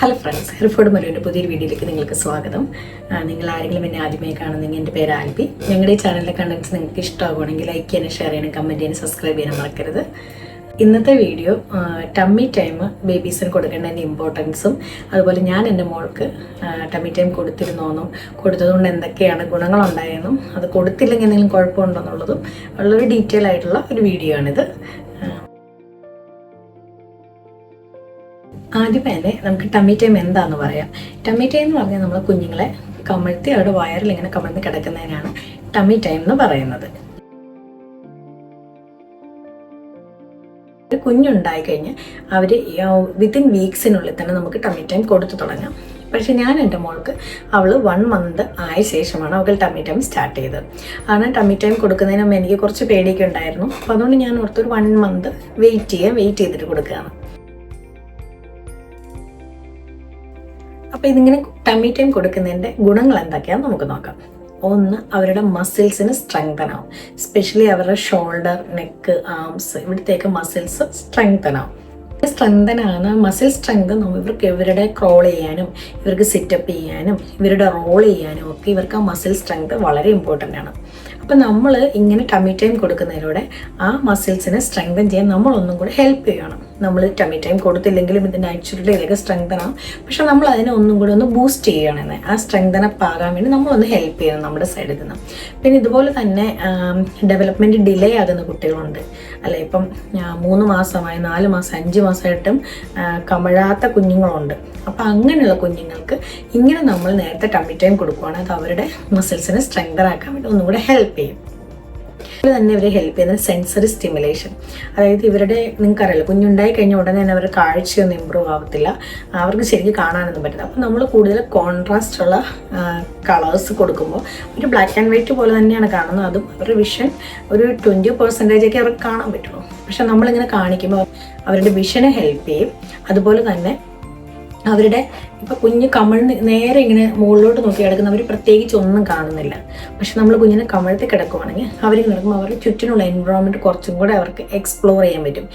Hello friends, റിഫോർഡ് മരുവിൻ്റെ പുതിയൊരു വീഡിയോയിലേക്ക് നിങ്ങൾക്ക് സ്വാഗതം. നിങ്ങൾ ആരെങ്കിലും എന്നെ ആദ്യമായി കാണുന്നെങ്കിൽ എൻ്റെ പേര് ആൽബി. ഞങ്ങളുടെ ഈ ചാനലിലെ കണ്ടൻറ്റ്സ് നിങ്ങൾക്ക് ഇഷ്ടമാകുകയാണെങ്കിൽ ലൈക്ക് ചെയ്യാനും ഷെയർ ചെയ്യാനും കമൻറ്റ് ചെയ്യാനും സബ്സ്ക്രൈബ് ചെയ്യാനും മറക്കരുത്. ഇന്നത്തെ വീഡിയോ ടമ്മി ടൈം ബേബീസിന് കൊടുക്കേണ്ടതിൻ്റെ ഇമ്പോർട്ടൻസും അതുപോലെ ഞാൻ എൻ്റെ മോൾക്ക് ടമ്മി ടൈം കൊടുത്തിരുന്നോന്നും കൊടുത്തതുകൊണ്ട് എന്തൊക്കെയാണ് ഗുണങ്ങളുണ്ടായെന്നും അത് കൊടുത്തില്ലെങ്കിൽ എന്തെങ്കിലും കുഴപ്പമുണ്ടോ എന്നുള്ളതും ഉള്ളൊരു ഡീറ്റെയിൽ ആയിട്ടുള്ള ഒരു വീഡിയോ ആണിത്. ആദ്യമേ തന്നെ നമുക്ക് ടമ്മി ടൈം എന്താണെന്ന് പറയാം. ടമ്മി ടൈം എന്ന് പറഞ്ഞാൽ നമ്മൾ കുഞ്ഞുങ്ങളെ കമഴ്ത്തി അവരുടെ വയറിൽ ഇങ്ങനെ കമഴ്ന്ന് കിടക്കുന്നതിനാണ് ടമ്മി ടൈം എന്ന് പറയുന്നത്. ഒരു കുഞ്ഞുണ്ടായി കഴിഞ്ഞ് അവർ വിത്തിൻ വീക്സിനുള്ളിൽ തന്നെ നമുക്ക് ടമ്മി ടൈം കൊടുത്തു തുടങ്ങാം. പക്ഷേ ഞാൻ എൻ്റെ മോൾക്ക് അവൾ 1 month ആയ ശേഷമാണ് അവൾക്ക് ടമ്മി ടൈം സ്റ്റാർട്ട് ചെയ്തത്. കാരണം ടമ്മി ടൈം കൊടുക്കുന്നതിന് മുമ്പ് എനിക്ക് കുറച്ച് പേടിയൊക്കെ ഉണ്ടായിരുന്നു. അപ്പോൾ അതുകൊണ്ട് ഞാൻ ഓർത്തൊരു 1 month വെയിറ്റ് ചെയ്തിട്ട് കൊടുക്കുകയാണ്. അപ്പോൾ ഇതിങ്ങനെ ടമ്മി ടൈം കൊടുക്കുന്നതിൻ്റെ ഗുണങ്ങൾ എന്തൊക്കെയാണെന്ന് നമുക്ക് നോക്കാം. ഒന്ന്, അവരുടെ മസിൽസിന് സ്ട്രെങ്തൻ ആവും. എസ്പെഷ്യലി അവരുടെ ഷോൾഡർ, നെക്ക്, ആംസ് ഇവിടത്തേക്ക് മസിൽസ് സ്ട്രെങ്തൻ ആവും. സ്ട്രെങ്തൻ ആണ് മസിൽ സ്ട്രെങ്ത്. ഇവർക്ക് ഇവരുടെ ക്രോൾ ചെയ്യാനും ഇവർക്ക് സിറ്റപ്പ് ചെയ്യാനും ഇവരുടെ റോൾ ചെയ്യാനും ഒക്കെ ഇവർക്ക് ആ മസിൽ സ്ട്രെങ്ത് വളരെ ഇമ്പോർട്ടൻ്റ് ആണ്. അപ്പം നമ്മൾ ഇങ്ങനെ ടമ്മി ടൈം കൊടുക്കുന്നതിലൂടെ ആ മസിൽസിനെ സ്ട്രെങ്തൻ ചെയ്യാൻ നമ്മളൊന്നും കൂടെ ഹെൽപ്പ് ചെയ്യണം. നമ്മൾ ടമ്മി ടൈം കൊടുത്തില്ലെങ്കിലും ഇത് നാച്ചുറലി ഇതൊക്കെ സ്ട്രെങ്തൻ ആവും. പക്ഷെ നമ്മൾ അതിനെ ഒന്നും കൂടെ ഒന്ന് ബൂസ്റ്റ് ചെയ്യണമെന്ന് ആ സ്ട്രെങ്തൻ അപ്പ് ആകാൻ വേണ്ടി നമ്മളൊന്ന് ഹെൽപ്പ് ചെയ്യണം നമ്മുടെ സൈഡിൽ നിന്ന്. പിന്നെ ഇതുപോലെ തന്നെ ഡെവലപ്മെൻറ്റ് ഡിലേ ആകുന്ന കുട്ടികളുണ്ട് അല്ലെ. ഇപ്പം 3 മാസമായി 4 മാസം 5 മാസമായിട്ടും കമഴാത്ത കുഞ്ഞുങ്ങളുണ്ട്. അപ്പം അങ്ങനെയുള്ള കുഞ്ഞുങ്ങൾക്ക് ഇങ്ങനെ നമ്മൾ നേരത്തെ ടമ്മി ടൈം കൊടുക്കുകയാണെങ്കിൽ അത് അവരുടെ മസിൽസിനെ സ്ട്രെങ്തൻ ആക്കാൻ വേണ്ടി ഒന്നും കൂടെ ഹെൽപ്പ് ചെയ്യും. അതുപോലെ തന്നെ ഇവരെ ഹെൽപ്പ് ചെയ്യുന്നത് സെൻസറി സ്റ്റിമുലേഷൻ. അതായത് ഇവരുടെ നിങ്ങൾക്കറിയില്ല, കുഞ്ഞുണ്ടായി കഴിഞ്ഞ ഉടനെ തന്നെ അവരുടെ കാഴ്ചയൊന്നും ഇമ്പ്രൂവ് ആവത്തില്ല, അവർക്ക് ശരിക്കും കാണാനൊന്നും പറ്റില്ല. അപ്പോൾ നമ്മൾ കൂടുതൽ കോൺട്രാസ്റ്റ് ഉള്ള കളേഴ്സ് കൊടുക്കുമ്പോൾ ഒരു ബ്ലാക്ക് ആൻഡ് വൈറ്റ് പോലെ തന്നെയാണ് കാണുന്നത്. അതും അവരുടെ വിഷൻ ഒരു 20% അവർക്ക് കാണാൻ പറ്റുള്ളൂ. പക്ഷെ നമ്മളിങ്ങനെ കാണിക്കുമ്പോൾ അവരുടെ വിഷനെ ഹെൽപ്പ് ചെയ്യും. അതുപോലെ തന്നെ അവരുടെ ഇപ്പോൾ കുഞ്ഞ് കമഴ്ന്ന് നേരെ ഇങ്ങനെ മുകളിലോട്ട് നോക്കി കിടക്കുന്ന അവർ പ്രത്യേകിച്ച് ഒന്നും കാണുന്നില്ല. പക്ഷെ നമ്മൾ കുഞ്ഞിനെ കമഴ്ത്തി കിടക്കുവാണെങ്കിൽ അവർക്ക് കിടക്കുമ്പോൾ അവരുടെ ചുറ്റിനുള്ള എൻവറോൺമെൻറ്റ് കുറച്ചും കൂടെ അവർക്ക് എക്സ്പ്ലോർ ചെയ്യാൻ പറ്റും.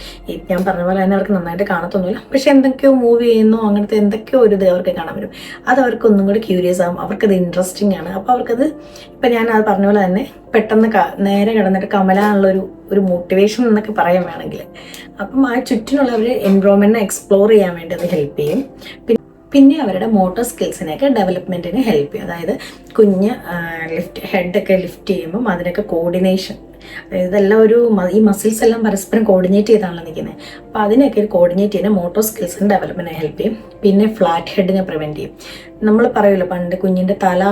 ഞാൻ പറഞ്ഞ പോലെ തന്നെ അവർക്ക് നന്നായിട്ട് കാണത്തൊന്നുമില്ല, പക്ഷെ എന്തൊക്കെയോ മൂവ് ചെയ്യുന്നോ അങ്ങനത്തെ എന്തൊക്കെയോ ഒരു ഇത് അവർക്ക് കാണാൻ പറ്റും. അത് അവർക്ക് ഒന്നും കൂടെ ക്യൂരിയസ് ആകും, അവർക്കത് ഇൻട്രസ്റ്റിംഗ് ആണ്. അപ്പോൾ അവർക്കത് ഇപ്പം ഞാൻ അത് പറഞ്ഞ പോലെ തന്നെ പെട്ടെന്ന് നേരെ കിടന്നിട്ട് കമലാനുള്ളൊരു മോട്ടിവേഷൻ എന്നൊക്കെ പറയാൻ വേണമെങ്കിൽ അപ്പം ആ ചുറ്റിനുള്ള അവർ എൻവറോൺമെൻറ്റിനെ എക്സ്പ്ലോർ ചെയ്യാൻ വേണ്ടി അത് ഹെൽപ്പ് ചെയ്യും. പിന്നെ അവരുടെ മോട്ടോർ സ്കിൽസിനെയൊക്കെ ഡെവലപ്മെൻറ്റിന് ഹെൽപ്പ് ചെയ്യും. അതായത് കുഞ്ഞ് ഹെഡൊക്കെ ലിഫ്റ്റ് ചെയ്യുമ്പം അതിനൊക്കെ കോർഡിനേഷൻ, ഇതെല്ലാം ഈ മസിൽസ് എല്ലാം പരസ്പരം കോർഡിനേറ്റ് ചെയ്താണല്ലോ നിൽക്കുന്നത്. അപ്പോൾ അതിനൊക്കെ കോർഡിനേറ്റ് ചെയ്യുന്ന മോട്ടോർ സ്കിൽസിന് ഡെവലപ്മെൻറ്റിനെ ഹെൽപ്പ് ചെയ്യും. പിന്നെ ഫ്ലാറ്റ് ഹെഡിനെ പ്രിവെൻറ്റ് ചെയ്യും. നമ്മൾ പറയുമല്ലോ പണ്ട് കുഞ്ഞിൻ്റെ തല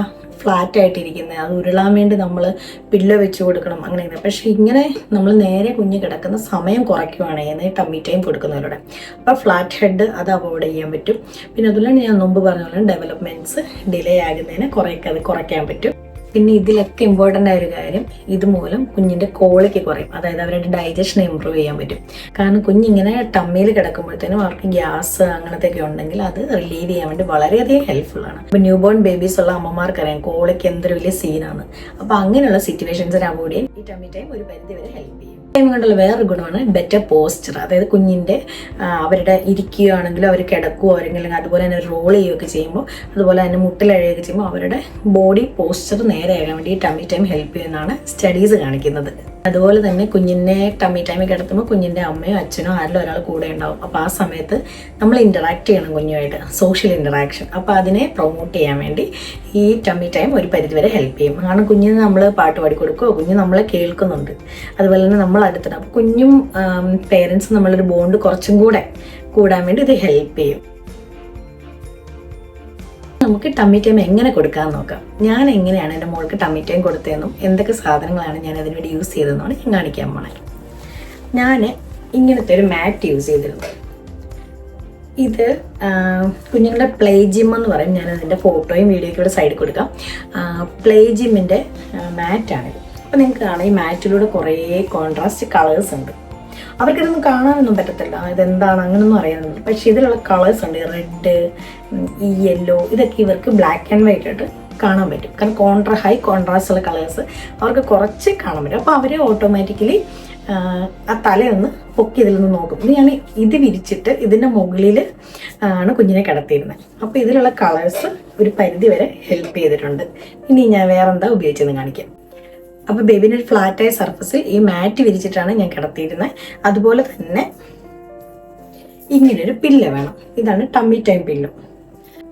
ഫ്ലാറ്റ് ആയിട്ടിരിക്കുന്നത്, അത് ഉരുളാൻ വേണ്ടി നമ്മൾ പില്ലോ വെച്ച് കൊടുക്കണം അങ്ങനെ. പക്ഷേ ഇങ്ങനെ നമ്മൾ നേരെ കുഞ്ഞ് കിടക്കുന്ന സമയം കുറയ്ക്കുകയാണ് ചെയ്യുന്നത് ടമ്മി ടൈം കൊടുക്കുന്നവരുടെ. അപ്പോൾ ഫ്ലാറ്റ് ഹെഡ് അത് അവോയ്ഡ് ചെയ്യാൻ പറ്റും. പിന്നെ അതുപോലെ ഞാൻ മുമ്പ് പറഞ്ഞ പോലെ ഡെവലപ്മെൻറ്റ്സ് ഡിലേ ആകുന്നതിന് കുറയ്ക്കാൻ പറ്റും. പിന്നെ ഇതിലൊക്കെ ഇമ്പോർട്ടൻ്റ് ആയൊരു കാര്യം, ഇതുമൂലം കുഞ്ഞിൻ്റെ ക്വാളിറ്റി കുറയും. അതായത് അവരുടെ ഡൈജഷൻ ഇമ്പ്രൂവ് ചെയ്യാൻ പറ്റും. കാരണം കുഞ്ഞിങ്ങനെ ടമ്മിയിൽ കിടക്കുമ്പോഴത്തേനും അവർക്ക് ഗ്യാസ് അങ്ങനത്തെയൊക്കെ ഉണ്ടെങ്കിൽ അത് റിലീവ് ചെയ്യാൻ വേണ്ടി വളരെയധികം ഹെൽപ്ഫുള്ളാണ്. ഇപ്പോൾ ന്യൂ ബോൺ ബേബീസ് ഉള്ള അമ്മമാർക്കറിയാം കോളിക്ക് എന്തൊരു വലിയ സീനാണ്. അപ്പോൾ അങ്ങനെയുള്ള സിറ്റുവേഷൻസിനെ അവോയ്ഡ് ചെയ്യാൻ ഈ ടമ്മി ടൈം ഒരു പരിധി വരെ ഹെൽപ്പ് ചെയ്യും. ടൈം കൊണ്ടുള്ള വേറൊരു ഗുണമാണ് ബെറ്റർ പോസ്ചർ. അതായത് കുഞ്ഞിൻ്റെ അവരുടെ ഇരിക്കുകയാണെങ്കിലും അവർ കിടക്കുകയോ അല്ലെങ്കിൽ അതുപോലെ തന്നെ റോൾ ചെയ്യുകയൊക്കെ ചെയ്യുമ്പോൾ അതുപോലെ തന്നെ മുട്ടിലഴയുകയൊക്കെ ചെയ്യുമ്പോൾ അവരുടെ ബോഡി പോസ്ചർ നേരെയാകാൻ വേണ്ടി ഈ ടമ്മി ടൈം ഹെൽപ്പ് ചെയ്യുന്നതാണ് സ്റ്റഡീസ് കാണിക്കുന്നത്. അതുപോലെ തന്നെ കുഞ്ഞിനെ ടമ്മി ടൈമിൽ കിടത്തുമ്പോൾ കുഞ്ഞിൻ്റെ അമ്മയോ അച്ഛനോ ആരിലും ഒരാൾ കൂടെ ഉണ്ടാവും. അപ്പോൾ ആ സമയത്ത് നമ്മൾ ഇൻറ്ററാക്ട് ചെയ്യണം കുഞ്ഞുമായിട്ട്, സോഷ്യൽ ഇൻറ്ററാക്ഷൻ. അപ്പോൾ അതിനെ പ്രൊമോട്ട് ചെയ്യാൻ വേണ്ടി ഈ ടമ്മി ടൈം ഒരു പരിധിവരെ ഹെൽപ്പ് ചെയ്യും. കാരണം കുഞ്ഞിന് നമ്മൾ പാട്ട് പാടി കൊടുക്കുകയോ കുഞ്ഞ് നമ്മളെ കേൾക്കുന്നുണ്ട്, അതുപോലെ തന്നെ നമ്മൾ അടുത്തിട്ട് അപ്പോൾ കുഞ്ഞും പേരൻസും നമ്മളൊരു ബോണ്ട് കുറച്ചും കൂടെ കൂടാൻ വേണ്ടി ഇത് ഹെൽപ്പ് ചെയ്യും. നമുക്ക് ടമ്മി ടൈം എങ്ങനെ കൊടുക്കാമെന്ന് നോക്കാം. ഞാൻ എങ്ങനെയാണ് എൻ്റെ മോൾക്ക് ടമ്മി ടൈം കൊടുത്തതെന്നും എന്തൊക്കെ സാധനങ്ങളാണ് ഞാൻ അതിനുവേണ്ടി യൂസ് ചെയ്തതെന്നാണ് ഞാൻ കാണിക്കാൻ പോണത്. ഞാൻ ഇങ്ങനത്തെ ഒരു മാറ്റ് യൂസ് ചെയ്തിരുന്നു. ഇത് കുഞ്ഞുങ്ങളുടെ പ്ലേ ജിം എന്ന് പറയും. ഞാൻ അതിൻ്റെ ഫോട്ടോയും വീഡിയോയ്ക്ക് ഇവിടെ സൈഡിൽ കൊടുക്കാം. പ്ലേ ജിമ്മിൻ്റെ മാറ്റാണിത്. അപ്പോൾ നിങ്ങൾക്ക് കാണാം ഈ മാറ്റിലൂടെ കുറേ കോൺട്രാസ്റ്റ് കളേഴ്സ് ഉണ്ട്. അവർക്കിതൊന്നും കാണാനൊന്നും പറ്റത്തില്ല, ഇതെന്താണ് അങ്ങനെയൊന്നും അറിയാനൊന്നും. പക്ഷേ ഇതിലുള്ള കളേഴ്സ് ഉണ്ട്, റെഡ്, ഈ യെല്ലോ, ഇതൊക്കെ ഇവർക്ക് ബ്ലാക്ക് ആൻഡ് വൈറ്റ് ആയിട്ട് കാണാൻ പറ്റും. കാരണം ഹൈ കോൺട്രാസ്റ്റ് ഉള്ള കളേഴ്സ് അവർക്ക് കുറച്ച് കാണാൻ പറ്റും. അപ്പോൾ അവർ ഓട്ടോമാറ്റിക്കലി ആ തലയൊന്ന് പൊക്കി ഇതിൽ നിന്ന് നോക്കും. ഇത് ഞാൻ ഇത് വിരിച്ചിട്ട് ഇതിൻ്റെ മുകളിൽ ആണ് കുഞ്ഞിനെ കിടത്തിയിരുന്നത്. അപ്പോൾ ഇതിലുള്ള കളേഴ്സ് ഒരു പരിധി വരെ ഹെൽപ്പ് ചെയ്തിട്ടുണ്ട്. ഇനി ഞാൻ വേറെ എന്താ ഉപയോഗിച്ചതെന്ന് കാണിക്കാം. അപ്പോൾ ബേബിൻ്റെ ഒരു ഫ്ലാറ്റായ സർഫസിൽ ഈ മാറ്റ് വിരിച്ചിട്ടാണ് ഞാൻ കിടത്തിയിരുന്നത്. അതുപോലെ തന്നെ ഇങ്ങനൊരു പില്ല വേണം. ഇതാണ് ടമ്മി ടൈം പില്ലോ.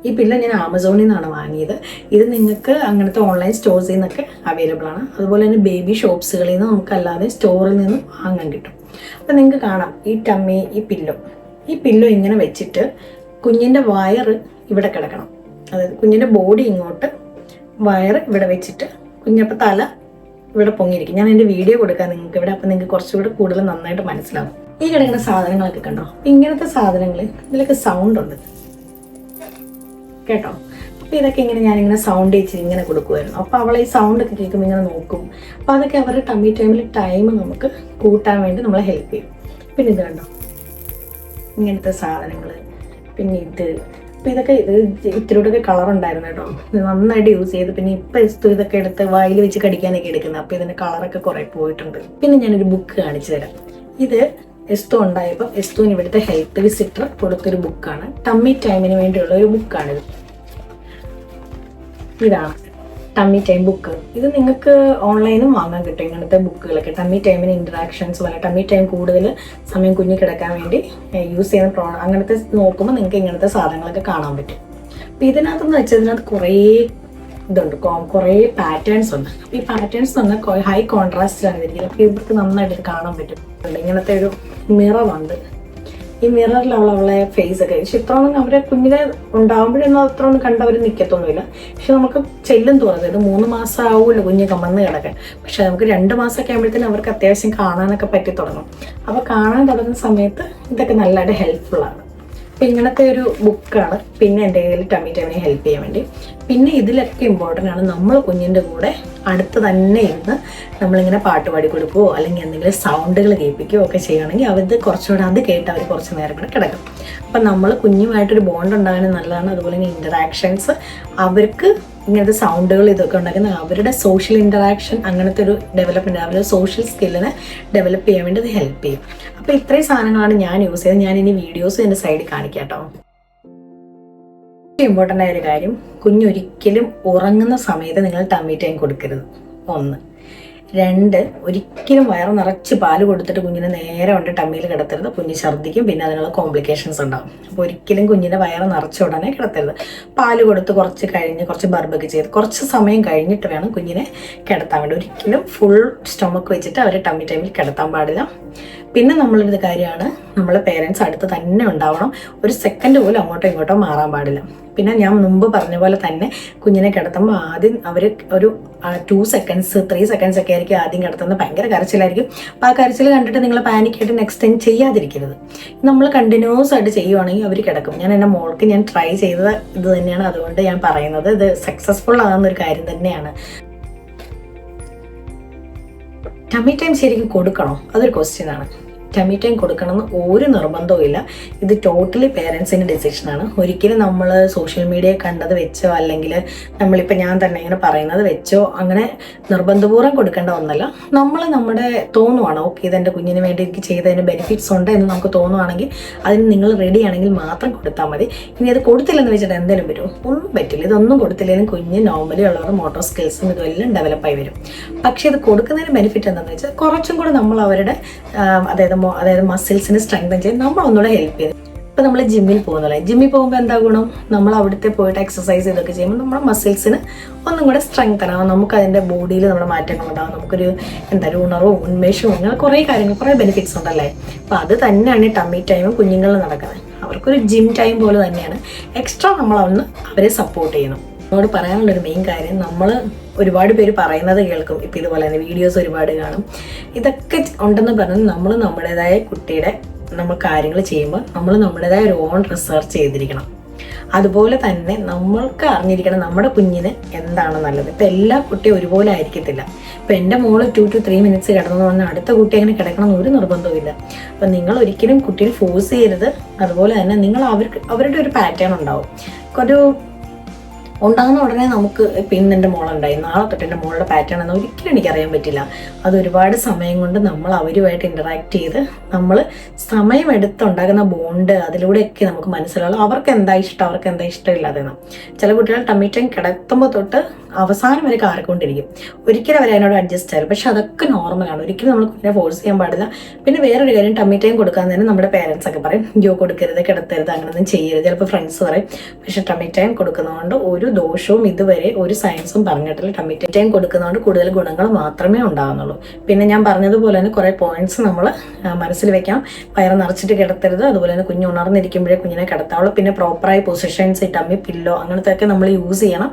ഈ പില്ല ഞാൻ ആമസോണിൽ നിന്നാണ് വാങ്ങിയത്. ഇത് നിങ്ങൾക്ക് അങ്ങനത്തെ ഓൺലൈൻ സ്റ്റോഴ്സിൽ നിന്നൊക്കെ അവൈലബിൾ ആണ്. അതുപോലെ തന്നെ ബേബി ഷോപ്സുകളിൽ നിന്ന് നമുക്കല്ലാതെ സ്റ്റോറിൽ നിന്നും വാങ്ങാൻ കിട്ടും. അപ്പം നിങ്ങൾക്ക് കാണാം ഈ പില്ലോ ഇങ്ങനെ വെച്ചിട്ട് കുഞ്ഞിൻ്റെ വയറ് ഇവിടെ കിടക്കണം. അതായത് കുഞ്ഞിൻ്റെ ബോഡി ഇങ്ങോട്ട്, വയറ് ഇവിടെ വെച്ചിട്ട് കുഞ്ഞപ്പോൾ തല ഇവിടെ പൊങ്ങിയിരിക്കും. ഞാൻ എൻ്റെ വീഡിയോ കൊടുക്കാം നിങ്ങൾക്ക് ഇവിടെ. അപ്പം നിങ്ങൾക്ക് കുറച്ചുകൂടെ കൂടുതൽ നന്നായിട്ട് മനസ്സിലാവും. ഈ കിടക്കുന്ന സാധനങ്ങളൊക്കെ കണ്ടോ? ഇങ്ങനത്തെ സാധനങ്ങൾ ഇതിലൊക്കെ സൗണ്ട് ഉണ്ട് കേട്ടോ. അപ്പോൾ ഇതൊക്കെ ഞാനിങ്ങനെ സൗണ്ട് വെച്ച് ഇങ്ങനെ കൊടുക്കുമായിരുന്നു. അപ്പോൾ അവളെ ഈ സൗണ്ടൊക്കെ കേൾക്കുമ്പോൾ ഇങ്ങനെ നോക്കും. അപ്പോൾ അതൊക്കെ അവരുടെ ടമ്മി ടൈം നമുക്ക് കൂട്ടാൻ വേണ്ടി നമ്മളെ ഹെൽപ്പ് ചെയ്യും. പിന്നെ ഇത് കണ്ടോ, ഇങ്ങനത്തെ സാധനങ്ങൾ. പിന്നെ അപ്പോൾ ഇതൊക്കെ ഇത്തിരിയോടൊക്കെ കളർ ഉണ്ടായിരുന്നു കേട്ടോ. ഇത് നന്നായിട്ട് യൂസ് ചെയ്ത്. പിന്നെ ഇപ്പോൾ ഇതൊക്കെ എടുത്ത് വായിൽ വെച്ച് കടിക്കാനൊക്കെ എടുക്കുന്നത്. അപ്പോൾ ഇതിൻ്റെ കളറൊക്കെ കുറേ പോയിട്ടുണ്ട്. പിന്നെ ഞാനൊരു ബുക്ക് കാണിച്ചു തരാം. ഇത് എസ്തു ഉണ്ടായപ്പോൾ എസ്തുവിന് ഇവിടുത്തെ ഹെൽത്ത് വിസിറ്റർ കൊടുത്തൊരു ബുക്കാണ്. ടമ്മി ടൈമിന് വേണ്ടിയുള്ള ഒരു ബുക്കാണിത്. ഇതാണ് ടമ്മി ടൈം ബുക്ക്. ഇത് നിങ്ങൾക്ക് ഓൺലൈനും വാങ്ങാൻ കിട്ടും ഇങ്ങനത്തെ ബുക്കുകളൊക്കെ. ടമ്മി ടൈമിന് ഇൻട്രാക്ഷൻസ് പോലെ ടമ്മി ടൈം കൂടുതൽ സമയം കുഞ്ഞ് കിടക്കാൻ വേണ്ടി യൂസ് ചെയ്യുന്ന അങ്ങനത്തെ നോക്കുമ്പോൾ നിങ്ങൾക്ക് ഇങ്ങനത്തെ സാധനങ്ങളൊക്കെ കാണാൻ പറ്റും. അപ്പോൾ ഇതിനകത്തെന്ന് വെച്ചാൽ ഇതിനകത്ത് കുറേ ഇതുണ്ട്, കുറേ പാറ്റേൺസ് ഉണ്ട്. അപ്പോൾ ഈ പാറ്റേൺസ് തന്നെ ഹൈ കോൺട്രാസ്റ്റിലാണ് ഇരിക്കുന്നത്. അപ്പോൾ ഇവർക്ക് നന്നായിട്ട് ഇത് കാണാൻ പറ്റും. ഇങ്ങനത്തെ ഒരു മിററുണ്ട്. ഈ മിററിൽ അവളെ ഫേസ് ഒക്കെ ഇത്രയൊന്നും അവരെ കുഞ്ഞിനെ ഉണ്ടാകുമ്പോഴൊന്നും അത്രയൊന്നും കണ്ടവർ നിൽക്കത്തൊന്നുമില്ല. പക്ഷെ നമുക്ക് ചെല്ലും തോന്നുന്നത് ഇത് 3 മാസം ആവുമല്ലോ കുഞ്ഞ് കമന്ന് കിടക്കാൻ. പക്ഷെ നമുക്ക് 2 മാസമൊക്കെ ആകുമ്പോഴത്തേനും അവർക്ക് അത്യാവശ്യം കാണാനൊക്കെ പറ്റി തുടങ്ങും. അപ്പോൾ കാണാൻ തുടങ്ങുന്ന സമയത്ത് ഇതൊക്കെ നല്ലതായിട്ട് ഹെൽപ്ഫുള്ളാണ്. അപ്പം ഇങ്ങനത്തെ ഒരു ബുക്കാണ്. പിന്നെ എൻ്റെ കയ്യിൽ ടമ്മി ടൈമിനെ ഹെൽപ്പ് ചെയ്യാൻ വേണ്ടി. പിന്നെ ഇതിലൊക്കെ ഇമ്പോർട്ടൻ്റ് ആണ് നമ്മൾ കുഞ്ഞിൻ്റെ കൂടെ അടുത്ത് തന്നെ ഇരുന്ന് നമ്മളിങ്ങനെ പാട്ട് പാടി കൊടുക്കുകയോ അല്ലെങ്കിൽ എന്തെങ്കിലും സൗണ്ടുകൾ കേൾപ്പിക്കുകയോ ഒക്കെ ചെയ്യുകയാണെങ്കിൽ അവർക്ക് കുറച്ചുകൂടെ അത് കേട്ട് അവർ കുറച്ച് നേരം കൂടെ കിടക്കും. അപ്പം നമ്മൾ കുഞ്ഞുമായിട്ടൊരു ബോണ്ട് ഉണ്ടാകാനും നല്ലതാണ്. അതുപോലെ തന്നെ ഇൻ്ററാക്ഷൻസ് അവർക്ക് ഇങ്ങനത്തെ സൗണ്ടുകൾ ഇതൊക്കെ ഉണ്ടാക്കുന്ന അവരുടെ സോഷ്യൽ ഇൻ്ററാക്ഷൻ അങ്ങനത്തെ ഒരു ഡെവലപ്മെൻറ്റ് അവരുടെ സോഷ്യൽ സ്കില്ലിനെ ഡെവലപ്പ് ചെയ്യാൻ വേണ്ടി അത് ഹെൽപ്പ് ചെയ്യും. അപ്പോൾ ഇത്രയും സാധനങ്ങളാണ് ഞാൻ യൂസ് ചെയ്തത്. ഞാൻ ഇനി വീഡിയോസ് എൻ്റെ സൈഡിൽ കാണിക്കാം കേട്ടോ. ഇമ്പോർട്ടൻ്റ് ആയ ഒരു കാര്യം, കുഞ്ഞൊരിക്കലും ഉറങ്ങുന്ന സമയത്ത് നിങ്ങൾ ടമ്മി ടൈം കൊടുക്കരുത്. 1. 2, ഒരിക്കലും വയറ് നിറച്ച് പാല് കൊടുത്തിട്ട് കുഞ്ഞിനെ നേരെ കൊണ്ട് ടമ്മിയിൽ കിടത്തരുത്. കുഞ്ഞ് ഛർദ്ദിക്കും. പിന്നെ അതിനുള്ള കോംപ്ലിക്കേഷൻസ് ഉണ്ടാകും. അപ്പോൾ ഒരിക്കലും കുഞ്ഞിൻ്റെ വയറ് നിറച്ച ഉടനെ കിടത്തരുത്. പാല് കൊടുത്ത് കുറച്ച് കഴിഞ്ഞ് കുറച്ച് ബർബൊക്കെ ചെയ്ത് കുറച്ച് സമയം കഴിഞ്ഞിട്ട് വേണം കുഞ്ഞിനെ കിടത്താൻ വേണ്ടി. ഒരിക്കലും ഫുൾ സ്റ്റൊമക്ക് വെച്ചിട്ട് അവർ ടമ്മി ടൈമിൽ കിടത്താൻ പാടില്ല. പിന്നെ നമ്മളൊരു കാര്യമാണ്, നമ്മളെ പേരൻസ് അടുത്ത് തന്നെ ഉണ്ടാവണം. ഒരു സെക്കൻഡ് പോലും അങ്ങോട്ടോ ഇങ്ങോട്ടോ മാറാൻ പാടില്ല. പിന്നെ ഞാൻ മുമ്പ് പറഞ്ഞ പോലെ തന്നെ കുഞ്ഞിനെ കിടത്തുമ്പോൾ ആദ്യം അവർ ഒരു 2 സെക്കൻഡ്സ് 3 സെക്കൻഡ്സ് ഒക്കെ ആയിരിക്കും ആദ്യം കിടത്തുന്നത്. ഭയങ്കര കരച്ചിലായിരിക്കും. അപ്പോൾ ആ കരച്ചിൽ കണ്ടിട്ട് നിങ്ങൾ പാനിക്കായിട്ട് നെക്സ്റ്റ് ടൈം ചെയ്യാതിരിക്കരുത്. നമ്മൾ കണ്ടിന്യൂസ് ആയിട്ട് ചെയ്യുവാണെങ്കിൽ അവർ കിടക്കും. ഞാൻ എൻ്റെ മോൾക്ക് ഞാൻ ട്രൈ ചെയ്തത് ഇത് തന്നെയാണ്. അതുകൊണ്ട് ഞാൻ പറയുന്നത് ഇത് സക്സസ്ഫുൾ ആകുന്നൊരു കാര്യം തന്നെയാണ്. ടമ്മി ടൈം ശരിക്കും കൊടുക്കണോ? അതൊരു ക്വസ്റ്റ്യൻ ആണ്. ടമ്മി ടൈം കൊടുക്കണമെന്ന് ഒരു നിർബന്ധവും ഇല്ല. ഇത് ടോട്ടലി പേരൻസിൻ്റെ ഡിസിഷനാണ്. ഒരിക്കലും നമ്മൾ സോഷ്യൽ മീഡിയ കണ്ടത് വെച്ചോ അല്ലെങ്കിൽ നമ്മളിപ്പോൾ ഞാൻ തന്നെ ഇങ്ങനെ പറയുന്നത് വെച്ചോ അങ്ങനെ നിർബന്ധപൂർവ്വം കൊടുക്കേണ്ട ഒന്നല്ല. നമ്മുടെ തോന്നുവാണ് ഓക്കെ ഇതെൻ്റെ കുഞ്ഞിന് വേണ്ടി എനിക്ക് ചെയ്തതിന് ബെനിഫിറ്റ്സ് ഉണ്ട് എന്ന് നമുക്ക് തോന്നുവാണെങ്കിൽ അതിന് നിങ്ങൾ റെഡി ആണെങ്കിൽ മാത്രം കൊടുത്താൽ മതി. ഇനി അത് കൊടുത്തില്ലെന്ന് വെച്ചിട്ട് എന്തെങ്കിലും വരുമോ? ഒന്നും പറ്റില്ല. ഇതൊന്നും കൊടുത്തില്ലെങ്കിലും കുഞ്ഞ് നോർമലി ഉള്ളവർ മോട്ടോർ സ്കിൽസും ഇതെല്ലാം ഡെവലപ്പായി വരും. പക്ഷേ ഇത് കൊടുക്കുന്നതിന് ബെനിഫിറ്റ് എന്താണെന്ന് വെച്ചാൽ കുറച്ചും കൂടെ നമ്മൾ അവരുടെ അതായത് മസിൽസിനെ സ്ട്രെങ്തൻ ചെയ്ത് നമ്മളൊന്നുകൂടെ ഹെൽപ്പ് ചെയ്യും. ഇപ്പോൾ നമ്മൾ ജിമ്മിൽ പോകുന്നില്ലേ, ജിമ്മിൽ പോകുമ്പോൾ എന്താ ഗുണം? നമ്മൾ അവിടുത്തെ പോയിട്ട് എക്സസൈസ് ഇതൊക്കെ ചെയ്യുമ്പോൾ നമ്മുടെ മസിൽസിന് ഒന്നും കൂടെ സ്ട്രെങ്തൻ ആവും. നമുക്ക് അതിൻ്റെ ബോഡിയിൽ നമ്മുടെ മാറ്റങ്ങളുണ്ടാകും. നമുക്കൊരു ഒരു ഉണർവും ഉന്മേഷവും അങ്ങനെ കുറേ കാര്യങ്ങൾ കുറേ ബെനിഫിറ്റ്സ് ഉണ്ടല്ലേ. അപ്പോൾ അത് തന്നെയാണ് ഈ ടമ്മി ടൈമും കുഞ്ഞുങ്ങളിൽ നടക്കുന്നത്. അവർക്കൊരു ജിം ടൈം പോലെ തന്നെയാണ്. എക്സ്ട്രാ നമ്മളൊന്ന് അവരെ സപ്പോർട്ട് ചെയ്യണം. നമ്മളോട് പറയാനുള്ളൊരു മെയിൻ കാര്യം, നമ്മൾ ഒരുപാട് പേര് പറയുന്നത് കേൾക്കും. ഇപ്പം ഇതുപോലെ തന്നെ വീഡിയോസ് ഒരുപാട് കാണും. ഇതൊക്കെ ഉണ്ടെന്ന് പറഞ്ഞാൽ നമ്മൾ നമ്മുടേതായ കുട്ടിയുടെ നമ്മൾ കാര്യങ്ങൾ ചെയ്യുമ്പോൾ നമ്മൾ നമ്മുടേതായ ഒരു ഓൺ റിസർച്ച് ചെയ്തിരിക്കണം. അതുപോലെ തന്നെ നമ്മൾക്ക് അറിഞ്ഞിരിക്കണം നമ്മുടെ കുഞ്ഞിന് എന്താണ് നല്ലത്. ഇപ്പം എല്ലാ കുട്ടിയും ഒരുപോലെ ആയിരിക്കത്തില്ല. ഇപ്പം എൻ്റെ മോള് 2 to 3 മിനിറ്റ്സ് കിടന്നെന്ന് പറഞ്ഞാൽ അടുത്ത കുട്ടി അങ്ങനെ കിടക്കണം എന്ന് ഒരു നിർബന്ധവുമില്ല. അപ്പം നിങ്ങൾ ഒരിക്കലും കുട്ടിയെ ഫോഴ്സ് ചെയ്യരുത്. അതുപോലെ തന്നെ നിങ്ങൾ അവരുടെ ഒരു പാറ്റേൺ ഉണ്ടാവും. ഒരു ഉണ്ടാകുന്ന ഉടനെ നമുക്ക് പിന്നെ എൻ്റെ മോളുണ്ടായി, നാളെ തൊട്ട് എൻ്റെ മോളുടെ പാറ്റേൺ എന്ന് ഒരിക്കലും എനിക്കറിയാൻ പറ്റില്ല. അത് ഒരുപാട് സമയം കൊണ്ട് നമ്മൾ അവരുമായിട്ട് ഇൻറ്ററാക്ട് ചെയ്ത് നമ്മൾ സമയമെടുത്തുണ്ടാകുന്ന ബോണ്ട്, അതിലൂടെയൊക്കെ നമുക്ക് മനസ്സിലാവും അവർക്ക് എന്താ ഇഷ്ടം, അവർക്ക് എന്താ ഇഷ്ടമില്ലാതെന്ന്. ചില കുട്ടികൾ ടമ്മി ടൈം കിടത്തുമ്പോൾ തൊട്ട് അവസാനം വരെ കാറിക്കൊണ്ടിരിക്കും, ഒരിക്കലും അവർ അതിനോട് അഡ്ജസ്റ്റ് ആയിരുന്നു. പക്ഷെ അതൊക്കെ നോർമലാണ്, ഒരിക്കലും നമ്മൾ കുഞ്ഞിനെ ഫോഴ്സ് ചെയ്യാൻ പാടില്ല. പിന്നെ വേറൊരു കാര്യം, ടമ്മി ടൈം കൊടുക്കാൻ തന്നെ നമ്മുടെ പേരൻസ് ഒക്കെ പറയും ജോ കൊടുക്കരുത്, കിടത്തരുത്, അങ്ങനെയൊന്നും ചെയ്യരുത്. ചിലപ്പോൾ ഫ്രണ്ട്സ് പറയും. പക്ഷെ ടമ്മി ടൈം കൊടുക്കുന്നതുകൊണ്ട് ഒരു ദോഷവും ഇതുവരെ ഒരു സയൻസും പറഞ്ഞിട്ടില്ല. ടമ്മി ടൈം കൊടുക്കുന്നതുകൊണ്ട് കൂടുതൽ ഗുണങ്ങൾ മാത്രമേ ഉണ്ടാകുന്നുള്ളൂ. പിന്നെ ഞാൻ പറഞ്ഞതുപോലെ തന്നെ കുറേ പോയിന്റ്സ് നമ്മൾ മനസ്സിൽ വെക്കാം. വയറ് നിറച്ചിട്ട് കിടത്തരുത്, അതുപോലെ തന്നെ കുഞ്ഞ് ഉണർന്നിരിക്കുമ്പോഴേ കുഞ്ഞിനെ കിടത്താവുള്ളൂ. പിന്നെ പ്രോപ്പറായി പൊസിഷൻസ്, ടമ്മി പില്ലോ അങ്ങനത്തെ ഒക്കെ നമ്മൾ യൂസ് ചെയ്യണം.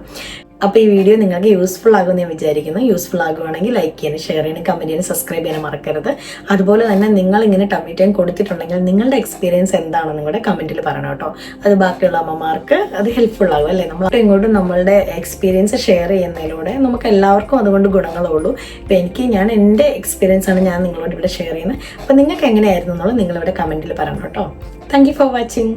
അപ്പോൾ ഈ വീഡിയോ നിങ്ങൾക്ക് യൂസ്ഫുൾ ആകുമെന്ന് ഞാൻ വിചാരിക്കുന്നു. യൂസ്ഫുൾ ആകുവാണെങ്കിൽ ലൈക്ക് ചെയ്യാനും ഷെയർ ചെയ്യാനും കമൻറ്റ് ചെയ്യാനും സബ്സ്ക്രൈബ് ചെയ്യാനും മറക്കരുത്. അതുപോലെ തന്നെ നിങ്ങൾ ഇങ്ങനെ ടമ്മി ടൈം കൊടുത്തിട്ടുണ്ടെങ്കിൽ നിങ്ങളുടെ എക്സ്പീരിയൻസ് എന്താണെന്ന് നിങ്ങളുടെ കമൻറ്റിൽ പറയണം കേട്ടോ. അത് ബാക്കിയുള്ള അമ്മമാർക്ക് അത് ഹെൽപ്ഫുൾ ആകും അല്ലേ. നമ്മൾ ഇങ്ങോട്ടും നമ്മളുടെ എക്സ്പീരിയൻസ് ഷെയർ ചെയ്യുന്നതിലൂടെ നമുക്ക് എല്ലാവർക്കും അതുകൊണ്ട് ഗുണങ്ങളുള്ളൂ. ഇപ്പോൾ ഞാൻ എൻ്റെ എക്സ്പീരിയൻസ് ആണ് ഞാൻ നിങ്ങളോട് ഇവിടെ ഷെയർ ചെയ്യുന്നത്. അപ്പോൾ നിങ്ങൾക്ക് എങ്ങനെയായിരുന്നു എന്നുള്ളത് നിങ്ങളിവിടെ കമൻറ്റിൽ പറയണം കേട്ടോ. Thank you for watching.